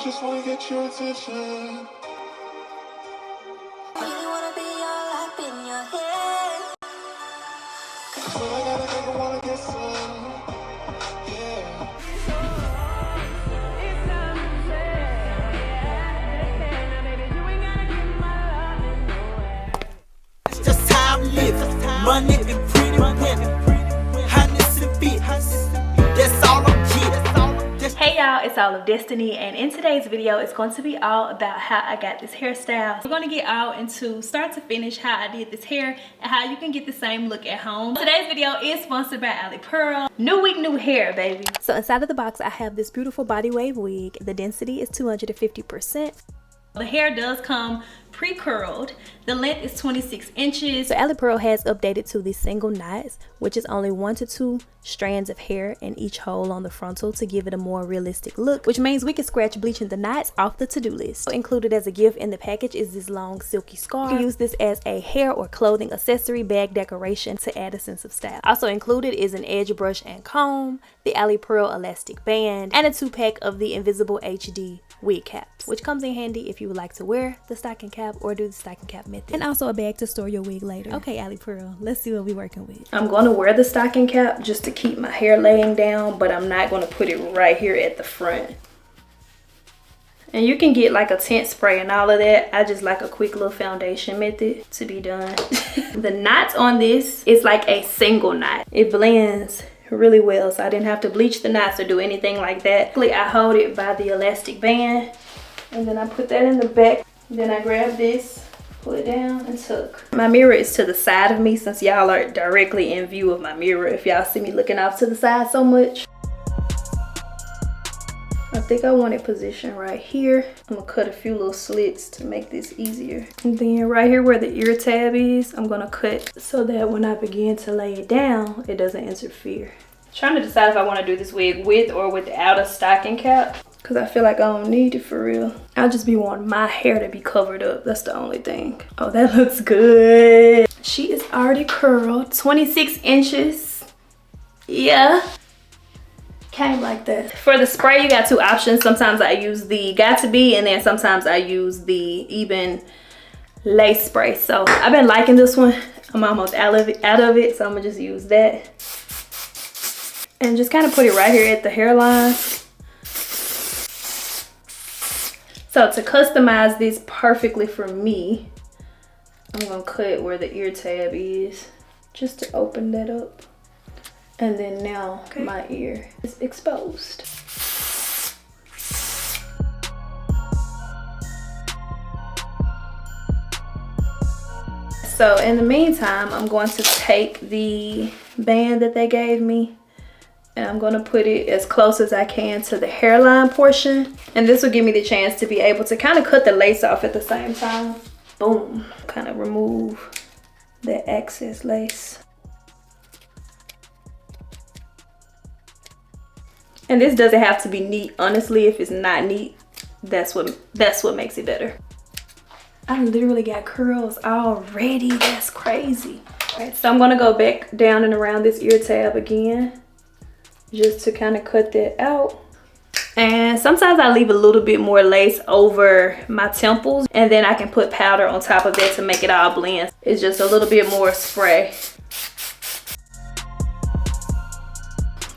just wanna get your attention. Really wanna be all up in your head. So I gotta think I wanna get some. Yeah. It's just how I'm living. Money and pretty women. Honest and fit. That's all I'm getting. Hey y'all, it's All of Destiny, and in today's video it's going to be all about how I got this hairstyle. We're going to get all into start to finish how I did this hair and how you can get the same look at home. Today's video is sponsored by Alipearl. New week, new hair, baby. So inside of the box I have this beautiful body wave wig. The density is 250%. The hair does come pre-curled. The length is 26 inches. So Alipearl has updated to the single knots, which is only 1 to 2 strands of hair in each hole on the frontal to give it a more realistic look, which means we can scratch bleaching the knots off the to-do list. So included as a gift in the package is this long silky scarf. You can use this as a hair or clothing accessory, bag decoration to add a sense of style. Also included is an edge brush and comb, the Alipearl elastic band, and a 2-pack of the Invisible HD wig caps, which comes in handy if you would like to wear the stocking cap or do the stocking cap method, and also a bag to store your wig later. Okay, Alipearl, let's see what we're working with. I'm going to wear the stocking cap just to keep my hair laying down, but I'm not going to put it right here at the front. And you can get like a tint spray and all of that. I just like a quick little foundation method to be done. The knots on this is like a single knot. It blends really well, so I didn't have to bleach the knots or do anything like that. I hold it by the elastic band, and then I put that in the back. Then I grab this, pull it down, and tuck. My mirror is to the side of me since y'all are directly in view of my mirror if y'all see me looking off to the side so much. I think I want it positioned right here. I'm gonna cut a few little slits to make this easier. And then right here where the ear tab is, I'm gonna cut so that when I begin to lay it down, it doesn't interfere. I'm trying to decide if I wanna do this wig with or without a stocking cap, because I feel like I don't need it for real. I'll just be wanting my hair to be covered up. That's the only thing. Oh, that looks good. She is already curled, 26 inches. Yeah. Came like that. For the spray, you got 2 options. Sometimes I use the Got To Be, and then sometimes I use the Even lace spray. So I've been liking this one. I'm almost out of it, so I'm gonna just use that. And just kind of put it right here at the hairline. So to customize this perfectly for me, I'm gonna cut where the ear tab is, just to open that up. And then now my ear is exposed. So in the meantime, I'm going to take the band that they gave me, and I'm going to put it as close as I can to the hairline portion. And this will give me the chance to be able to kind of cut the lace off at the same time. Boom. Kind of remove that excess lace. And this doesn't have to be neat. Honestly, if it's not neat, that's what makes it better. I literally got curls already. That's crazy. All right, so I'm gonna go back down and around this ear tab again, just to kind of cut that out. And sometimes I leave a little bit more lace over my temples, and then I can put powder on top of that to make it all blend. It's just a little bit more spray.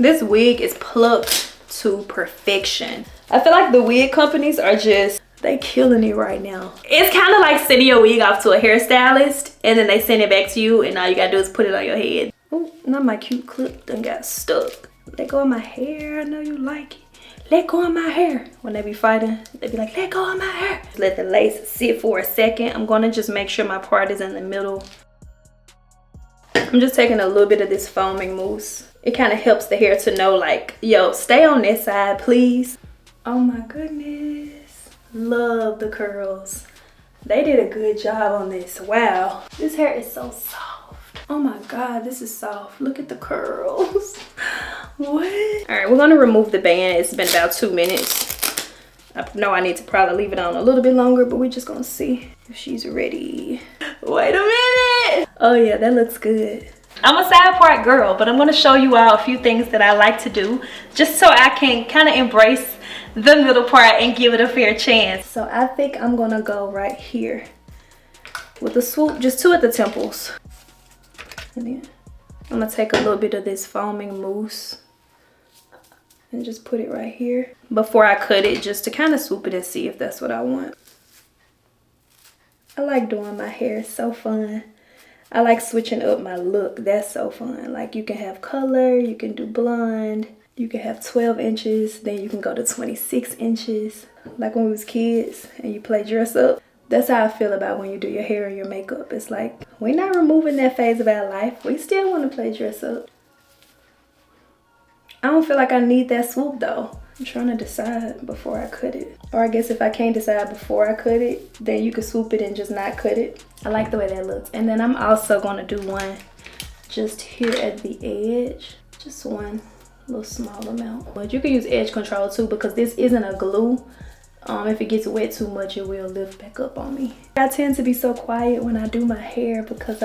This wig is plucked to perfection. I feel like the wig companies are just, they killing it right now. It's kind of like sending your wig off to a hairstylist and then they send it back to you and all you gotta do is put it on your head. Oh, not my cute clip done got stuck. Let go of my hair, I know you like it. Let go of my hair. When they be fighting, they be like, let go of my hair. Let the lace sit for a second. I'm gonna just make sure my part is in the middle. I'm just taking a little bit of this foaming mousse. It kind of helps the hair to know, like, yo, stay on this side, please. Oh my goodness. Love the curls. They did a good job on this. Wow. This hair is so soft. Oh my God, this is soft. Look at the curls. What? All right, we're gonna remove the band. It's been about 2 minutes. I know I need to probably leave it on a little bit longer, but we're just gonna see if she's ready. Wait a minute. Oh yeah, that looks good. I'm a side part girl, but I'm going to show you all a few things that I like to do just so I can kind of embrace the middle part and give it a fair chance. So I think I'm gonna go right here with the swoop, just 2 at the temples. And then I'm gonna take a little bit of this foaming mousse and just put it right here before I cut it, just to kind of swoop it and see if that's what I want. I like doing my hair, it's so fun. I like switching up my look, that's so fun. Like you can have color, you can do blonde, you can have 12 inches, then you can go to 26 inches. Like when we was kids and you play dress up. That's how I feel about when you do your hair and your makeup. It's like, we're not removing that phase of our life. We still want to play dress up. I don't feel like I need that swoop though. I'm trying to decide before I cut it. Or I guess if I can't decide before I cut it, then you can swoop it and just not cut it. I like the way that looks. And then I'm also gonna do one just here at the edge. Just one little small amount. But you can use edge control too, because this isn't a glue. If it gets wet too much, it will lift back up on me. I tend to be so quiet when I do my hair because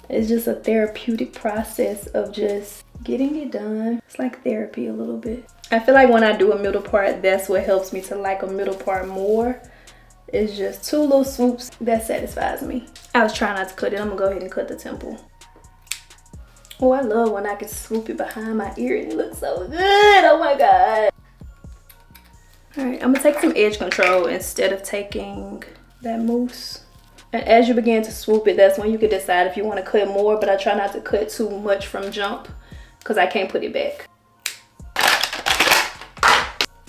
it's just a therapeutic process of just getting it done. It's like therapy a little bit. I feel like when I do a middle part, that's what helps me to like a middle part more. It's just 2 little swoops that satisfies me. I was trying not to cut it. I'm gonna go ahead and cut the temple. Oh, I love when I can swoop it behind my ear and it looks so good. Oh my God. All right, I'm gonna take some edge control instead of taking that mousse. And as you begin to swoop it, that's when you can decide if you want to cut more, but I try not to cut too much from jump because I can't put it back.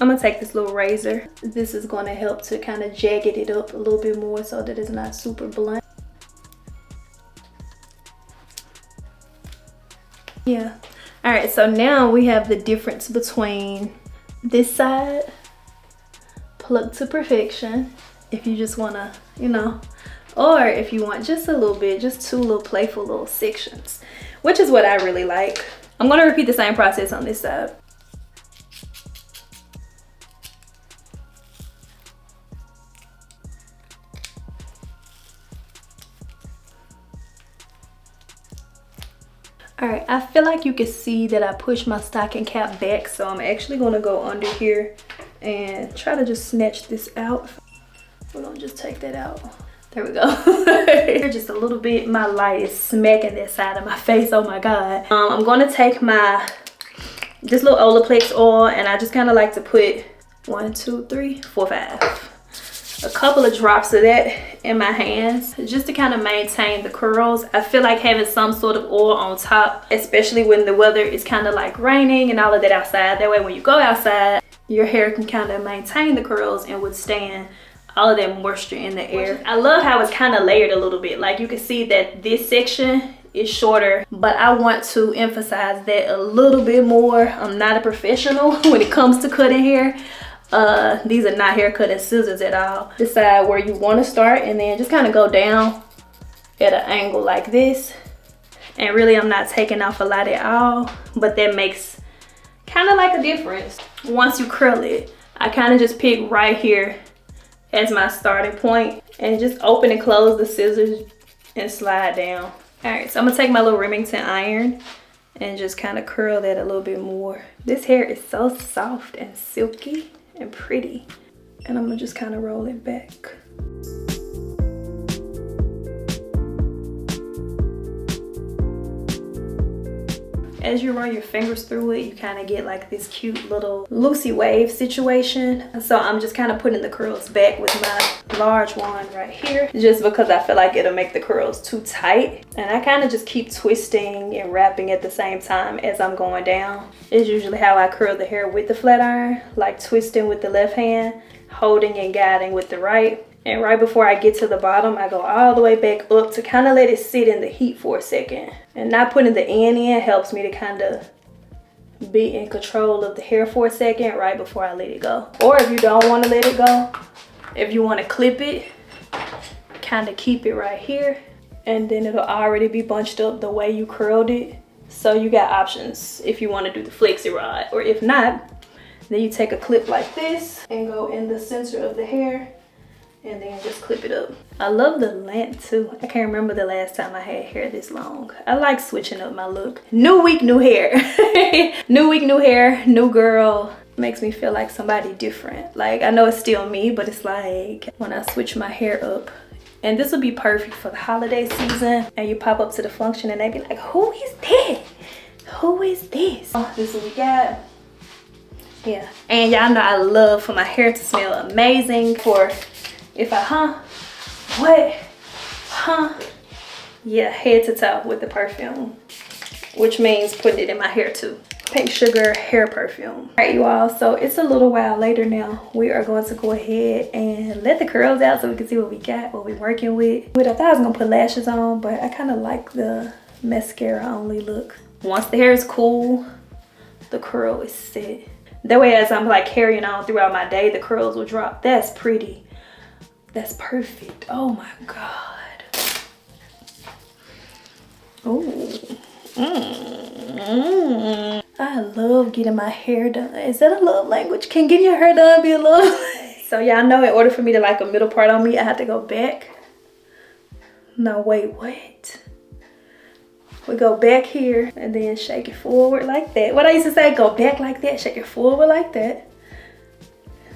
I'm gonna take this little razor. This is gonna help to kind of jagged it up a little bit more so that it's not super blunt. Yeah. All right, so now we have the difference between this side, plucked to perfection, if you just wanna, you know, or if you want just a little bit, just 2 little playful little sections, which is what I really like. I'm gonna repeat the same process on this side. All right, I feel like you can see that I pushed my stocking cap back, so I'm actually gonna go under here and try to just snatch this out. We're gonna just take that out. There we go. Just a little bit. My light is smacking that side of my face. Oh my God. I'm gonna take this little Olaplex oil, and I just kind of like to put 1, 2, 3, 4, 5. A couple of drops of that in my hands just to kind of maintain the curls. I feel like having some sort of oil on top, especially when the weather is kind of like raining and all of that outside. That way when you go outside, your hair can kind of maintain the curls and withstand all of that moisture in the air. I love how it's kind of layered a little bit. Like you can see that this section is shorter, but I want to emphasize that a little bit more. I'm not a professional when it comes to cutting hair. These are not hair cutting scissors at all. Decide where you want to start and then just kind of go down at an angle like this. And really I'm not taking off a lot at all, but that makes kind of like a difference. Once you curl it, I kind of just pick right here as my starting point and just open and close the scissors and slide down. All right, so I'm gonna take my little Remington iron and just kind of curl that a little bit more. This hair is so soft and silky and pretty, and I'm gonna just kind of roll it back. As you run your fingers through it, you kind of get like this cute little loosey wave situation. So I'm just kind of putting the curls back with my large one right here, just because I feel like it'll make the curls too tight. And I kind of just keep twisting and wrapping at the same time as I'm going down. It's usually how I curl the hair with the flat iron, like twisting with the left hand, holding and guiding with the right. And right before I get to the bottom, I go all the way back up to kind of let it sit in the heat for a second. And not putting the end in helps me to kind of be in control of the hair for a second right before I let it go. Or if you don't want to let it go, if you want to clip it, kind of keep it right here. And then it'll already be bunched up the way you curled it. So you got options if you want to do the flexi rod. Or if not, then you take a clip like this and go in the center of the hair and then just clip it up. I love the length too. I can't remember the last time I had hair this long. I like switching up my look. New week, new hair. New week, new hair, new girl. makes me feel like somebody different. Like, I know it's still me, but it's like when I switch my hair up. And this would be perfect for the holiday season. And you pop up to the function and they be like, who is that? Who is this? Oh, this is what we got. Yeah. And y'all know I love for my hair to smell amazing. For if I, yeah, head to toe with the perfume. Which means putting it in my hair too. Pink Sugar hair perfume. All right, you all, so it's a little while later now. We are going to go ahead and let the curls out so we can see what we got, what we're working with. I thought I was gonna put lashes on, but I kind of like the mascara only look. Once the hair is cool, the curl is set. That way, as I'm like carrying on throughout my day, the curls will drop. That's pretty. That's perfect. Oh my God. Oh. I love getting my hair done. Is that a love language? Can getting your hair done be a love? So y'all know in order for me to like a middle part on me, I have to go back. No, wait, what? We go back here and then shake it forward like that. What I used to say, go back like that, shake it forward like that.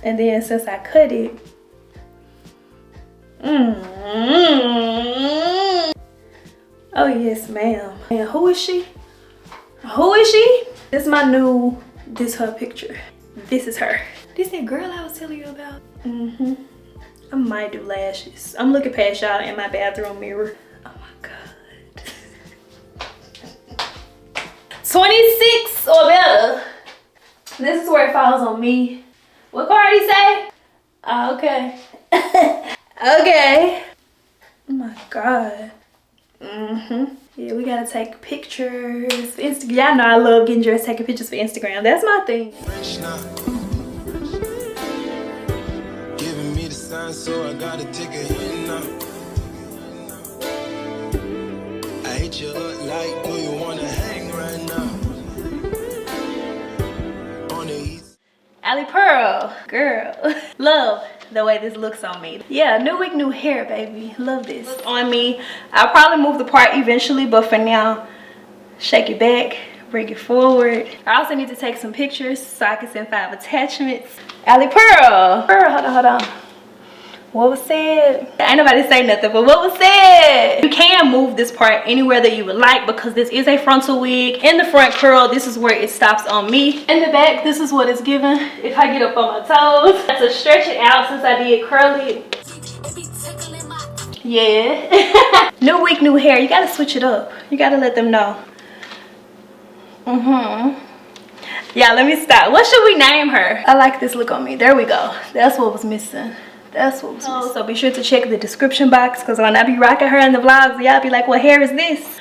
And then since I cut it, oh yes, ma'am. And who is she? Who is she? This is my new, this her picture. This is her. This that girl I was telling you about? I might do lashes. I'm looking past y'all in my bathroom mirror. Oh my God. 26 or better. This is where it falls on me. What Cardi say? Oh, okay. Okay. Oh my God. Yeah, we gotta take pictures for Instagram. Y'all know I love getting dressed, taking pictures for Instagram. That's my thing. Giving me the sign, so I gotta take a hit now. I hit you up like, do you wanna hang right now? On the east. Alipearl, girl. Love the way this looks on me. Yeah, new wig, new hair, baby. Love this on me. I'll probably move the part eventually, but for now, shake it back, bring it forward. I also need to take some pictures so I can send 5 attachments. Alipearl, hold on. What was said? Ain't nobody say nothing, but what was said? You can move this part anywhere that you would like because this is a frontal wig. In the front curl, this is where it stops on me. In the back, this is what it's given. If I get up on my toes, that's to stretch it out since I did curl it. Yeah. New wig, new hair. You gotta switch it up. You gotta let them know. Yeah, let me stop. What should we name her? I like this look on me. There we go. That's what was missing. That's what was missing. So be sure to check the description box because when I be rocking her in the vlogs, y'all be like, what hair is this?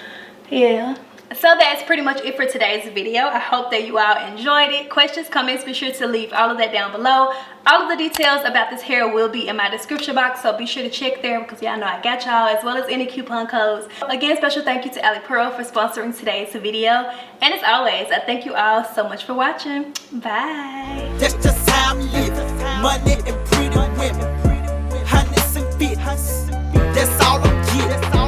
Yeah. So that's pretty much it for today's video. I hope that you all enjoyed it. Questions, comments, be sure to leave all of that down below. All of the details about this hair will be in my description box, so be sure to check there because y'all know I got y'all, as well as any coupon codes. Again, special thank you to Alipearl for sponsoring today's video. And as always, I thank you all so much for watching. Bye. That's just how I'm living. Money and pretty women. Honey and fit. That's all I'm getting.